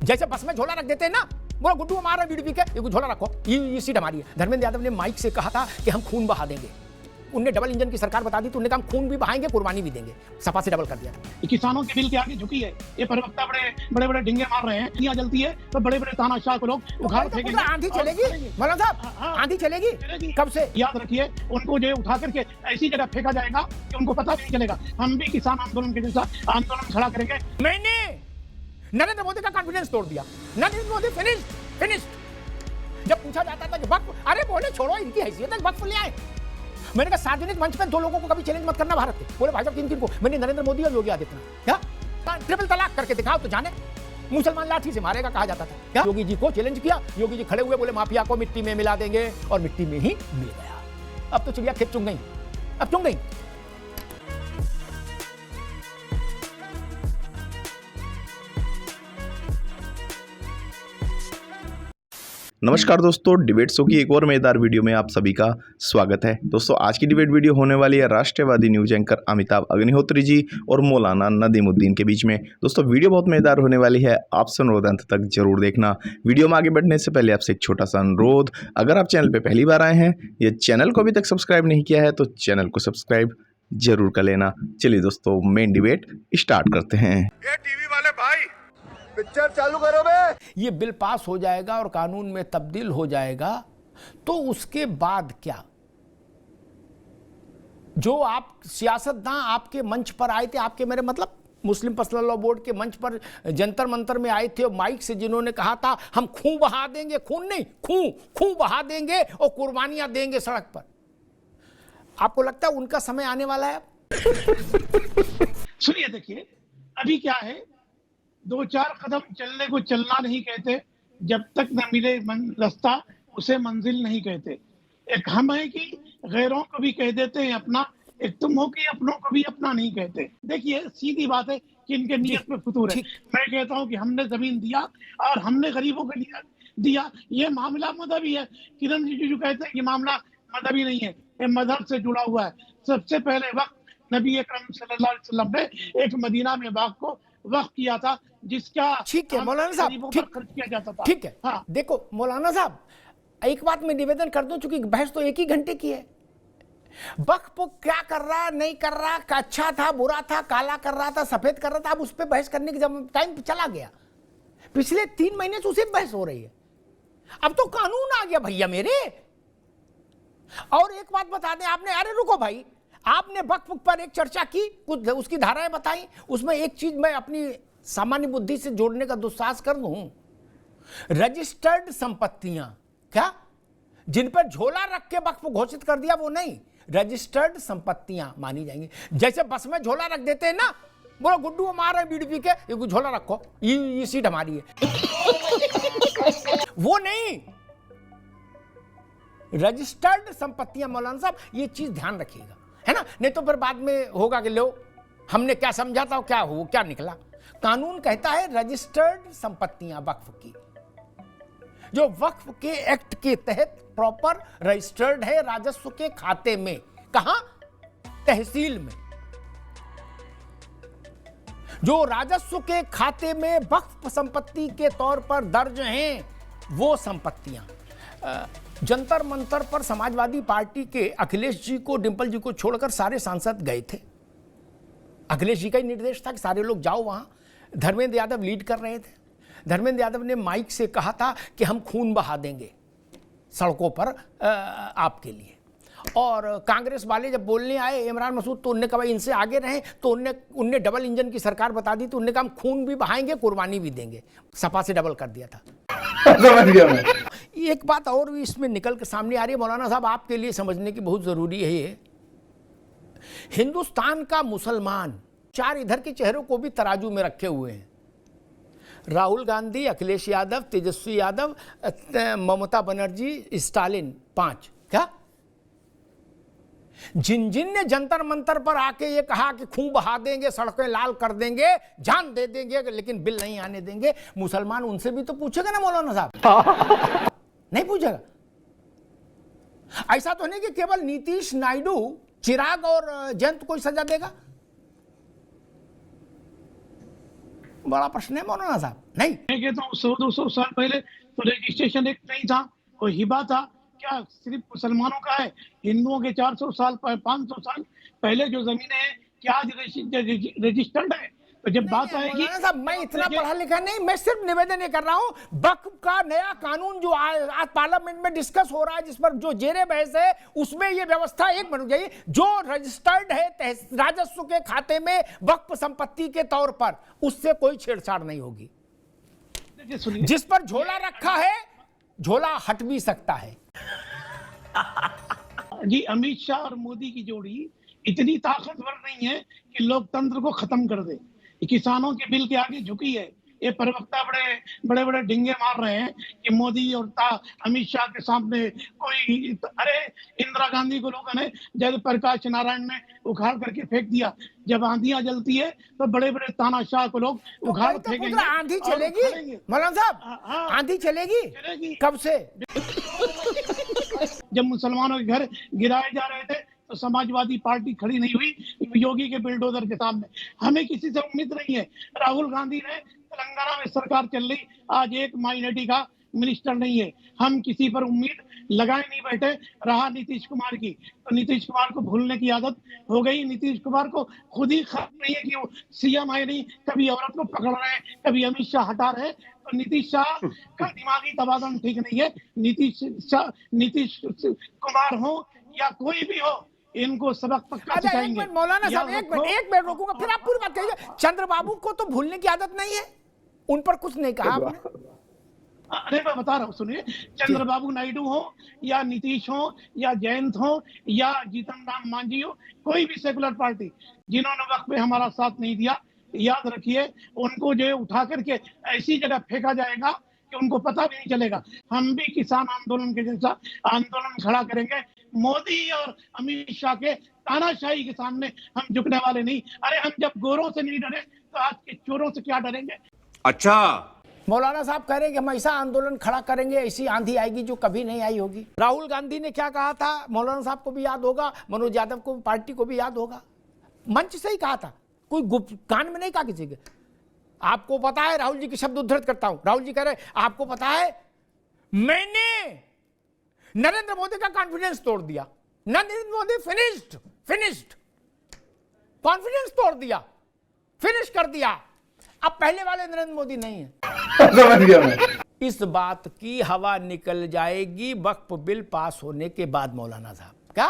जैसे बस में झोला रख देते हैं ना, बोला गुड्डू मार रहा है बीड़ी पी के, ये झोला रखो, ये सीट हमारी है। धर्मेंद्र यादव ने माइक से कहा था कि हम खून बहा देंगे। उनने डबल इंजन की सरकार बता दी तो उन्होंने कहा हम खून भी बहाएंगे, कुर्बानी भी देंगे। सपा से डबल कर दिया था। किसानों के बिल के आगे झुकी है ये प्रवक्ता, बड़े बड़े डिंगे मार रहे हैं। यहाँ जलती है तो बड़े बड़े तानाशाह को लोग उखाड़ फेंकेंगे। आंधी चलेगी मौलाना साहब, आंधी चलेगी कब से? याद रखिए, उनको जो उठा करके ऐसी जगह फेंका जाएगा कि उनको पता नहीं चलेगा। हम भी किसान आंदोलन के जैसा आंदोलन खड़ा करेंगे। मैंने नरेंद्र मोदी का कॉन्फिडेंस तोड़ दिया। नरेंद्र मोदी फिनिश्ड। जब पूछा जाता था कि वक्फ, अरे बोले छोड़ो इनकी हैसियत है, वक्फ ले आए। मैंने कहा सार्वजनिक मंच पे दो लोगों को कभी चैलेंज मत करना भारत के। बोले भाजपा किन को? मैंने नरेंद्र मोदी और योगी आदित्यनाथ। क्या ट्रिपल तलाक करके दिखाओ तो जाने, मुसलमान लाठी से मारेगा कहा जाता था। क्या योगी जी को चैलेंज किया, योगी जी खड़े हुए बोले माफिया को मिट्टी में मिला देंगे, और मिट्टी में ही मिल गया। अब तो चिड़िया खेत चुन गई, अब चुन गई। नमस्कार दोस्तों, डिबेट शो की एक और मजेदार वीडियो में आप सभी का स्वागत है। दोस्तों आज की डिबेट वीडियो होने वाली है राष्ट्रवादी न्यूज एंकर अमिताभ अग्निहोत्री जी और मौलाना नदीमुद्दीन के बीच में। दोस्तों वीडियो बहुत मजेदार होने वाली है, आपसे अनुरोध अंत तक जरूर देखना। वीडियो में आगे बढ़ने से पहले आपसे एक छोटा सा अनुरोध, अगर आप चैनल पर पहली बार आए हैं या चैनल को अभी तक सब्सक्राइब नहीं किया है तो चैनल को सब्सक्राइब जरूर कर लेना। चलिए दोस्तों मेन डिबेट स्टार्ट करते हैं। टीवी वाले भाई पिक्चर चालू करो बे। ये बिल पास हो जाएगा और कानून में तब्दील हो जाएगा तो उसके बाद क्या? जो आप सियासतदान आपके मंच पर आए थे, आपके मेरे मतलब मुस्लिम पर्सनल लॉ बोर्ड के मंच पर जंतर मंतर में आए थे और माइक से जिन्होंने कहा था हम खून बहा देंगे, खून नहीं खून बहा देंगे और कुर्बानियां देंगे सड़क पर, आपको लगता है उनका समय आने वाला है? सुनिए, देखिए अभी क्या है, दो चार कदम चलने को चलना नहीं कहते, जब तक न मिले रास्ता उसे मंजिल नहीं कहते। एक हम है कि गैरों को भी कह देते हैं अपना, एक तुम हो कि अपनों को भी अपना नहीं कहते। देखिए सीधी बात है कि इनके नियत में फितूर है। मैं कहता हूं कि हमने जमीन दिया और हमने गरीबों के लिए दिया, ये मामला मजहबी है। किरण रिजिजू कहते हैं कि मामला मजहबी नहीं है, ये मजहब से जुड़ा हुआ है। सबसे पहले वक्त नबी अकरम सल्लल्लाहु अलैहि वसल्लम ने एक मदीना में बाग को वक्त किया था, जिसका ठीक है मौलाना साहब, खर्च किया जाता था। ठीक है हाँ। देखो मौलाना साहब, एक बात मैं निवेदन कर दूं, चूंकि बहस तो एक ही घंटे की है। वक्फ क्या कर रहा नहीं कर रहा, अच्छा था बुरा था, काला कर रहा था सफेद कर रहा था, अब उस पर बहस करने की जब टाइम चला गया। पिछले 3 महीने से उसे बहस हो रही है, अब तो कानून आ गया भैया मेरे। और एक बात बता दें आपने, अरे रुको भाई, आपने वक्फ पर एक चर्चा की, कुछ उसकी धाराएं बताई, उसमें एक चीज मैं अपनी सामान्य बुद्धि से जोड़ने का दुस्साहस कर दूं। रजिस्टर्ड संपत्तियां, क्या जिन पर झोला रख के वक्फ घोषित कर दिया वो नहीं, रजिस्टर्ड संपत्तियां मानी जाएंगी। जैसे बस में झोला रख देते हैं ना, बोलो गुड्डू मार रहे हैं बीड़ी पी के, ये झोला रखो, ये सीट हमारी है। वो नहीं, रजिस्टर्ड संपत्तियां। मौलाना साहब ये चीज ध्यान रखिएगा, है ना, नहीं तो फिर बाद में होगा कि लो हमने क्या समझा था क्या हो क्या निकला। कानून कहता है रजिस्टर्ड संपत्तियां वक्फ की, जो वक्फ के एक्ट के तहत प्रॉपर रजिस्टर्ड है राजस्व के खाते में। कहां? तहसील में। जो राजस्व के खाते में वक्फ संपत्ति के तौर पर दर्ज हैं वो संपत्तियां। जंतर मंतर पर समाजवादी पार्टी के अखिलेश जी को, डिंपल जी को छोड़कर सारे सांसद गए थे। अखिलेश जी का ही निर्देश था कि सारे लोग जाओ वहां। धर्मेंद्र यादव लीड कर रहे थे। धर्मेंद्र यादव ने माइक से कहा था कि हम खून बहा देंगे सड़कों पर आपके लिए। और कांग्रेस वाले जब बोलने आए इमरान मसूद, तो उनने कहा इनसे आगे रहें, तो उनने डबल इंजन की सरकार बता दी, तो उनने कहा हम खून भी बहाएंगे कुर्बानी भी देंगे। सपा से डबल कर दिया था। समझ गया मैं। एक बात और भी इसमें निकल के सामने आ रही है मौलाना साहब, आपके लिए समझने की बहुत जरूरी है। ये हिंदुस्तान का मुसलमान 4 इधर के चेहरों को भी तराजू में रखे हुए हैं। राहुल गांधी, अखिलेश यादव, तेजस्वी यादव, ममता बनर्जी, स्टालिन, 5। क्या जिन ने जंतर मंतर पर आके ये कहा कि खून बहा देंगे, सड़कें लाल कर देंगे, जान दे देंगे, लेकिन बिल नहीं आने देंगे, मुसलमान उनसे भी तो पूछेगा ना मौलाना साहब? नहीं पूछेगा। ऐसा तो नहीं कि केवल नीतीश, नायडू, चिराग और जयंत को सजा देगा। बड़ा प्रश्न है मौलाना साहब। नहीं मैं कहता हूँ 100-200 साल पहले तो रजिस्ट्रेशन एक्ट नहीं था, कोई हिबा था क्या? सिर्फ मुसलमानों का है। हिंदुओं के 400 साल 500 साल पहले जो जमीनें हैं क्या आज रजिस्टर्ड है? तो जब बात आएगी, मौलाना साहब मैं इतना पढ़ा लिखा नहीं, मैं सिर्फ निवेदन ये कर रहा हूं, वक्फ का नया कानून जो आज पार्लियामेंट में डिस्कस हो रहा है, जिस पर जो जेरे बहस है, उसमें ये व्यवस्था एक बन गई, जो रजिस्टर्ड है राजस्व के खाते में वक्फ संपत्ति के तौर पर, उससे कोई छेड़छाड़ नहीं होगी। जिस पर झोला रखा है, झोला हट भी सकता है। जी अमित शाह और मोदी की जोड़ी इतनी ताकतवर नहीं है कि लोकतंत्र को खत्म कर दे। किसानों के बिल के आगे झुकी है। ये प्रवक्ता बड़े बड़े ढिंगे मार रहे हैं कि मोदी और अमित शाह के सामने कोई, अरे इंदिरा गांधी को लोगों ने जयप्रकाश नारायण ने उखाड़ करके फेंक दिया। जब आंधियां जलती है तो बड़े बड़े तानाशाह को लोग उखाड़ फेंकेंगे। आंधी चलेगी मौलाना साहब, आंधी चलेगी कब से? जब मुसलमानों के घर गिराए जा रहे थे तो समाजवादी पार्टी खड़ी नहीं हुई योगी के बिल्डोजर के सामने। हमें किसी से उम्मीद नहीं है। राहुल गांधी ने तेलंगाना में सरकार चल रही, आज एक माइनॉरिटी का मिनिस्टर नहीं है। हम किसी पर उम्मीद लगाए नहीं बैठे। रहा नीतीश कुमार की, तो नीतीश कुमार को भूलने की आदत हो गई। नीतीश कुमार को खुद ही खबर नहीं है कि वो सीएम है नहीं, कभी औरत को पकड़ रहे हैं, कभी अमित शाह हटा रहे हैं। तो नीतीश शाह का दिमागी तबादन ठीक नहीं है। नीतीश कुमार हो या कोई भी हो, इनको सबक पक्का सिखाएंगे। मौलाना साहब एक मिनट रोकूंगा, फिर आप पूरी बात कहिए। चंद्रबाबू को तो भूलने की आदत नहीं है, उन पर कुछ नहीं कहा आपने। अरे मैं बता रहा हूँ, सुनिए। चंद्रबाबू नायडू हो या नीतीश हो या जयंत हो या जीतन राम मांझी हो, कोई भी सेकुलर पार्टी जिन्होंने वक्त में हमारा साथ नहीं दिया, याद रखिए उनको जो उठा करके ऐसी जगह फेंका जाएगा कि उनको पता भी नहीं चलेगा। हम भी किसान आंदोलन के जैसा आंदोलन खड़ा करेंगे। मोदी और अमित शाह के तानाशाही के सामने हम झुकने वाले नहीं। अरे हम जब गोरों से नहीं डरे तो आज के चोरों से क्या डरेंगे? अच्छा, मौलाना साहब कह रहे हैं कि हम ऐसा आंदोलन खड़ा करेंगे, ऐसी आंधी आएगी जो कभी नहीं आई होगी। राहुल गांधी ने क्या कहा था, मौलाना साहब को भी याद होगा, मनोज यादव को, पार्टी को भी याद होगा। मंच से ही कहा था, कोई गुप्त कान में नहीं कहा किसी के। आपको पता है, राहुल जी की शब्द उद्धृत करता हूं, राहुल जी कह रहे आपको पता है मैंने नरेंद्र मोदी का कॉन्फिडेंस तोड़ दिया। नरेंद्र मोदी फिनिश्ड, कॉन्फिडेंस तोड़ दिया, फिनिश कर दिया। अब पहले वाले नरेंद्र मोदी नहीं है। समझ गया मैं। इस बात की हवा निकल जाएगी वक्फ बिल पास होने के बाद मौलाना साहब। क्या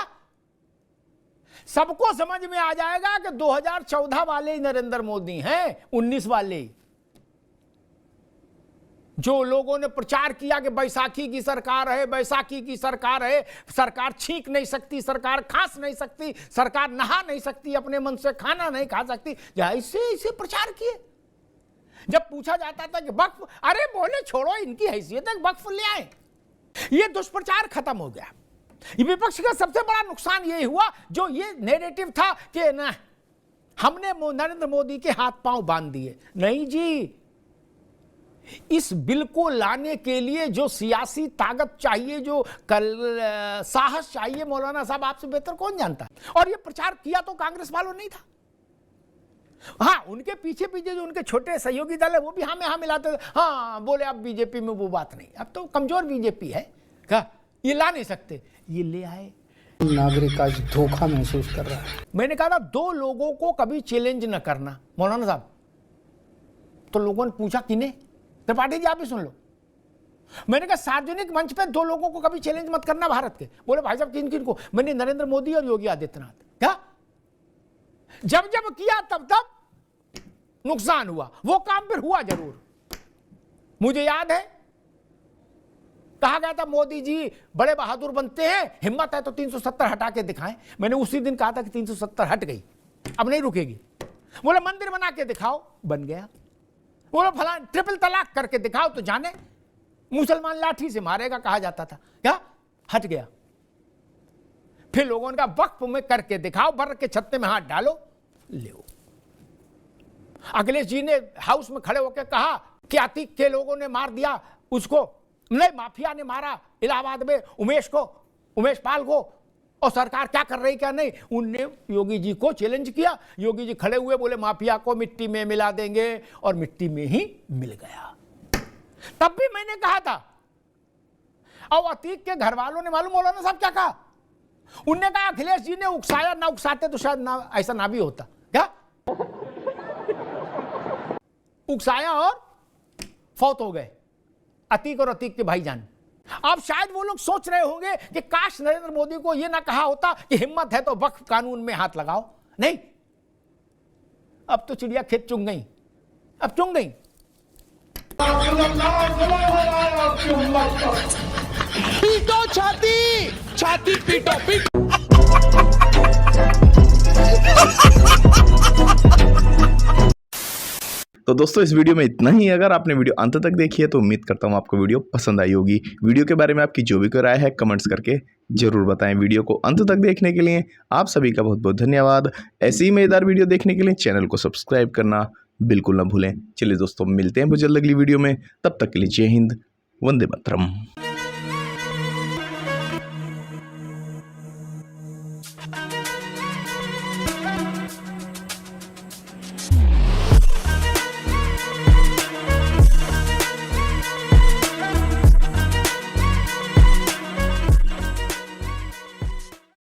सबको समझ में आ जाएगा कि 2014 वाले ही नरेंद्र मोदी हैं, 19 वाले जो लोगों ने प्रचार किया कि बैसाखी की सरकार है, बैसाखी की सरकार है, सरकार छींक नहीं सकती, सरकार खांस नहीं सकती, सरकार नहा नहीं सकती, अपने मन से खाना नहीं खा सकती, ऐसे प्रचार किए। जब पूछा जाता था कि वक्फ, अरे बोले छोड़ो इनकी हैसियत है, वक्फ ले आए। ये दुष्प्रचार खत्म हो गया। ये विपक्ष का सबसे बड़ा नुकसान ये हुआ, जो ये नैरेटिव था कि ना हमने नरेंद्र मोदी के हाथ पांव बांध दिए। नहीं जी, इस बिल को लाने के लिए जो सियासी ताकत चाहिए, जो साहस चाहिए, मौलाना साहब आपसे बेहतर कौन जानता है। और ये प्रचार किया तो कांग्रेस वालों नहीं था। हाँ, उनके पीछे पीछे जो उनके छोटे सहयोगी दल है वो भी हाँ में हाँ मिलाते थे। हाँ बोले अब बीजेपी में वो बात नहीं, अब तो कमजोर बीजेपी है, क्या ये ला नहीं सकते, ये ले आए। नागरिक आज धोखा महसूस कर रहा है। मैंने कहा था 2 लोगों को कभी चैलेंज न करना मौलाना साहब। तो लोगों ने पूछा किन्हें, त्रिपाठी जी आप भी सुन लो। मैंने कहा सार्वजनिक मंच पे 2 लोगों को कभी चैलेंज मत करना भारत के। बोले भाई साहब किन किन को? मैंने नरेंद्र मोदी और योगी आदित्यनाथ। क्या जब जब किया तब तब नुकसान हुआ, वो काम फिर हुआ जरूर। मुझे याद है कहा गया था मोदी जी बड़े बहादुर बनते हैं, हिम्मत है तो 370 हटा के दिखाएं। मैंने उसी दिन कहा था कि 370 हट गई, अब नहीं रुकेगी। बोले मंदिर बना के दिखाओ, बन गया। बोले फलां ट्रिपल तलाक करके दिखाओ तो जाने मुसलमान लाठी से मारेगा कहा जाता था, क्या हट गया। फिर लोगों ने कहा वक्फ में करके दिखाओ, बर के छत्ते में हाथ डालो, ले। अखिलेश जी ने हाउस में खड़े होकर कहा कि अतीक के लोगों ने मार दिया उसको, नहीं माफिया ने मारा इलाहाबाद में उमेश पाल को, और सरकार क्या कर रही क्या नहीं। उनने योगी जी को चैलेंज किया, योगी जी खड़े हुए बोले माफिया को मिट्टी में मिला देंगे, और मिट्टी में ही मिल गया। तब भी मैंने कहा था, और अतीक के घर वालों ने मालूम मौलाना साहब क्या कहा, उनने कहा अखिलेश जी ने उकसाया, ना उकसाते तो शायद ना ऐसा ना भी होता। क्या उकसाया और फौत हो गए अतीक और अतीक के भाईजान। अब शायद वो लोग सोच रहे होंगे कि काश नरेंद्र मोदी को यह ना कहा होता कि हिम्मत है तो वक्फ कानून में हाथ लगाओ। नहीं, अब तो चिड़िया खेत चुंग गई, अब चुंग गई। पीटो छाती, छाती पीटो पीटो। तो दोस्तों इस वीडियो में इतना ही। अगर आपने वीडियो अंत तक देखी है तो उम्मीद करता हूँ आपको वीडियो पसंद आई होगी। वीडियो के बारे में आपकी जो भी कोई राय है कमेंट्स करके जरूर बताएं। वीडियो को अंत तक देखने के लिए आप सभी का बहुत बहुत धन्यवाद। ऐसी ही मजेदार वीडियो देखने के लिए चैनल को सब्सक्राइब करना बिल्कुल ना भूलें। चलिए दोस्तों, मिलते हैं बहुत जल्द अगली वीडियो में। तब तक के लिए जय हिंद, वंदे मातरम।